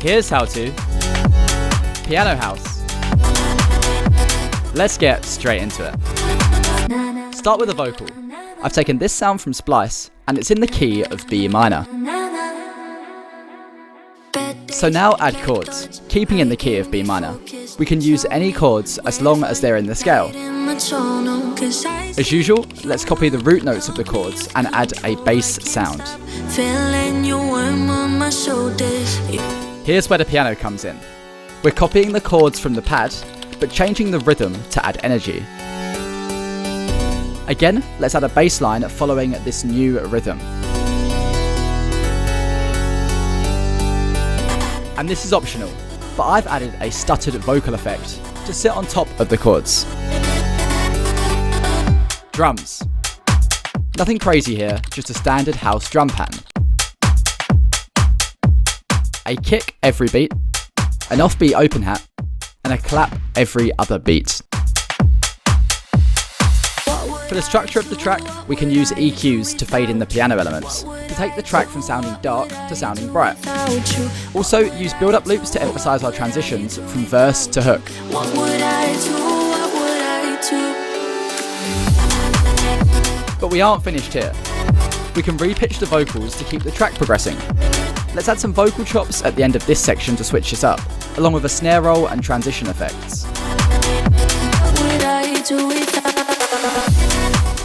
Here's how to Piano House. Let's get straight into it. Start with a vocal. I've taken this sound from Splice and it's in the key of B minor. So now add chords, keeping in the key of B minor. We can use any chords as long as they're in the scale. As usual, let's copy the root notes of the chords and add a bass sound. Here's where the piano comes in. We're copying the chords from the pad, but changing the rhythm to add energy. Again, let's add a bass line following this new rhythm. And this is optional, but I've added a stuttered vocal effect to sit on top of the chords. Drums. Nothing crazy here, just a standard house drum pattern. A kick every beat, an offbeat open hat, and a clap every other beat. For the structure of the track, we can use EQs to fade in the piano elements, to take the track from sounding dark to sounding bright. Also, use build-up loops to emphasise our transitions from verse to hook. But we aren't finished here. We can re-pitch the vocals to keep the track progressing. Let's add some vocal chops at the end of this section to switch this up, along with a snare roll and transition effects.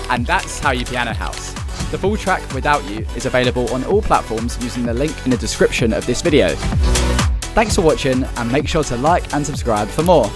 And that's how you piano house. The full track Without You is available on all platforms using the link in the description of this video. Thanks for watching and make sure to like and subscribe for more.